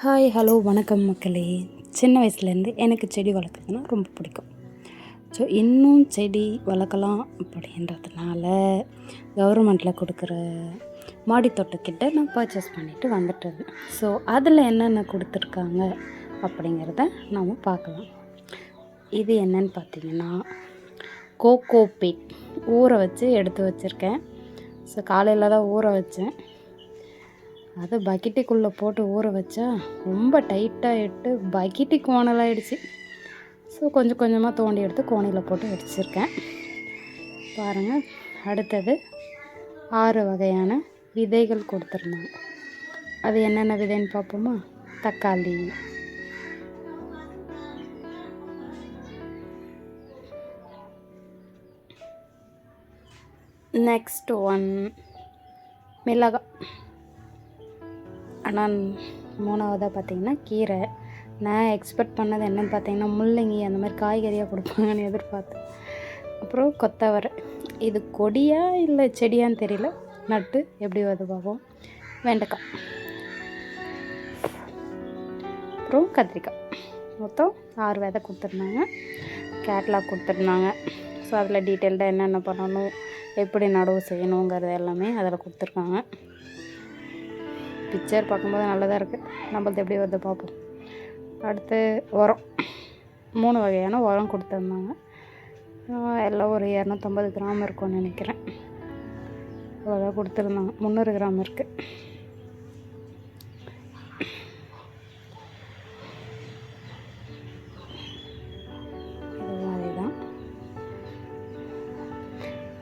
Hi hello வணக்கம் மக்களே. சின்ன வயசுலேருந்து எனக்கு செடி வளர்க்குறதுனா ரொம்ப பிடிக்கும். ஸோ இன்னும் செடி வளர்க்கலாம் அப்படின்றதுனால கவர்மெண்ட்டில் கொடுக்குற மாடி தோட்டக்கிட்ட நான் பர்ச்சேஸ் பண்ணிவிட்டு வந்துட்டேன். ஸோ அதில் என்னென்ன கொடுத்துருக்காங்க அப்படிங்கிறத நாம் பார்க்கலாம். இது என்னன்னு பார்த்தீங்கன்னா கோகோ பீட் ஊற வச்சு எடுத்து வச்சுருக்கேன். ஸோ காலையில் தான் ஊற வச்சேன். அதை பக்கெட்டுக்குள்ளே போட்டு ஊற வச்சா ரொம்ப டைட்டாகிட்டு பக்கெட்டு கோணலாகிடுச்சு. ஸோ கொஞ்சம் கொஞ்சமாக தோண்டி எடுத்து கோணியில் போட்டு வச்சுருக்கேன். பாருங்கள், அடுத்தது 6 வகையான விதைகள் கொடுத்துருந்தாங்க. அது என்னென்ன விதைன்னு பார்ப்போமா? தக்காளி, நெக்ஸ்ட் ஒன் மிளகாய், ஆனால் 3வதாக பார்த்திங்கன்னா கீரை. நான் எக்ஸ்பெக்ட் பண்ணது என்னென்னு பார்த்தீங்கன்னா முள்ளங்கி அந்த மாதிரி காய்கறியாக கொடுப்பாங்கன்னு எதிர்பார்த்தேன். அப்புறம் கொத்தவரை, இது கொடியா இல்லை செடியான்னு தெரியல, நட்டு எப்படி வருது பார்ப்போம். வெண்டைக்காய், அப்புறம் கத்திரிக்காய். மொத்தம் 6 விதை கொடுத்துருந்தாங்க. கேட்லாக் கொடுத்துருந்தாங்க. ஸோ அதில் டீட்டெயில்டாக என்னென்ன பண்ணணும், எப்படி நடவு செய்யணுங்கிறது எல்லாமே அதில் கொடுத்துருக்காங்க. பிக்சர் பார்க்கும்போது நல்லதாக இருக்குது. நம்மளது எப்படி வருது பார்ப்போம். அடுத்து உரம், 3 வகையான உரம் கொடுத்துருந்தாங்க. எல்லாம் ஒரு 250 கிராம் இருக்கும்னு நினைக்கிறேன். அவ்வளோதான் கொடுத்துருந்தாங்க. 300 கிராம் இருக்குது.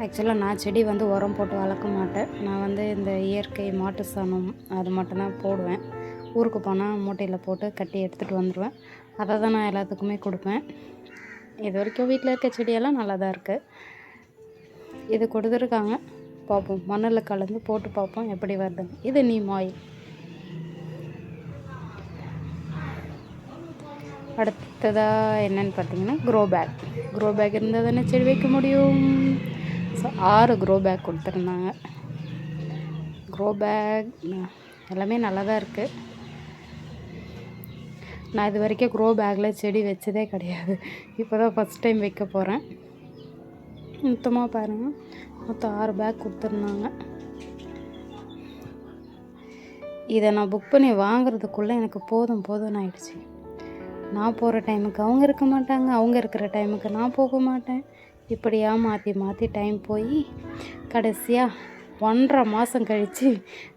ஆக்சுவலாக நான் செடி உரம் போட்டு வளர்க்க மாட்டேன். நான் இந்த இயற்கை மாட்டு சாணம் அது மட்டும்தான் போடுவேன். ஊருக்கு போனால் மூட்டையில் போட்டு கட்டி எடுத்துகிட்டு வந்துடுவேன். அதை தான் நான் எல்லாத்துக்குமே கொடுப்பேன். இது வரைக்கும் வீட்டில் இருக்க செடியெல்லாம் நல்லா தான் இருக்குது. இது கொடுத்துருக்காங்க, பார்ப்போம். மண்ணில் கலந்து போட்டு பார்ப்போம் எப்படி வருதுன்னு. இது நீம் ஆயில். அடுத்ததாக என்னென்னு பார்த்தீங்கன்னா க்ரோ பேக் இருந்தால் தானே செடி வைக்க முடியும். ஸோ 6 க்ரோ பேக் கொடுத்துருந்தாங்க. க்ரோ பேக் எல்லாமே நல்லா தான் இருக்குது. நான் இது வரைக்கும் க்ரோ பேக்கில் செடி வச்சதே கிடையாது. இப்போ தான் ஃபஸ்ட் டைம் வைக்க போகிறேன். மொத்தமாக பாருங்கள், மொத்தம் 6 பேக் கொடுத்துருந்தாங்க. இதை நான் புக் பண்ணி வாங்குறதுக்குள்ளே எனக்கு போதும்னு ஆயிடுச்சு. நான் போகிற டைமுக்கு அவங்க இருக்க மாட்டாங்க, அவங்க இருக்கிற டைமுக்கு நான் போக மாட்டேன். இப்படியா மாற்றி டைம் போய் கடைசியாக 1.5 மாதம் கழித்து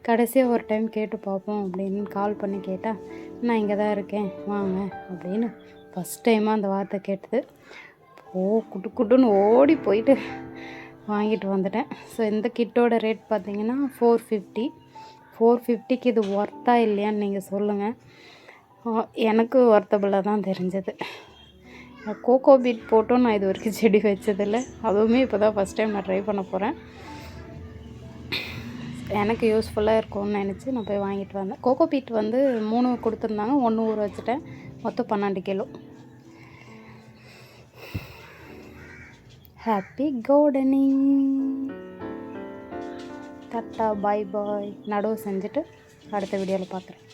கடைசியாக ஒரு டைம் கேட்டு பார்ப்போம் அப்படின்னு கால் பண்ணி கேட்டால், நான் இங்கே தான் இருக்கேன் வாங்க அப்படின்னு ஃபஸ்ட் டைமாக அந்த வார்த்தை கேட்டது. குட்டுன்னு ஓடி போயிட்டு வாங்கிட்டு வந்துட்டேன். ஸோ இந்த கிட்டோட ரேட் பார்த்திங்கன்னா 450க்கு இது ஒர்த்தா இல்லையான்னு நீங்கள் சொல்லுங்கள். எனக்கு ஒர்த்தபுளாக தான் தெரிஞ்சது. கோகோ பீட் போட்டும் நான் இது வரைக்கும் செடி வச்சதில்லை. அதுவுமே இப்போ தான் ஃபஸ்ட் டைம் நான் ட்ரை பண்ண போகிறேன். எனக்கு யூஸ்ஃபுல்லாக இருக்கும்னு நினச்சி நான் போய் வாங்கிட்டு வந்தேன். கோகோ பீட் 3 கொடுத்துருந்தாங்க. 1 ஊற வச்சுட்டேன். மொத்தம் 12 கிலோ. Happy gardening. டாட்டா, பாய். நடவு செஞ்சுட்டு அடுத்த வீடியோவில் பார்க்குறேன்.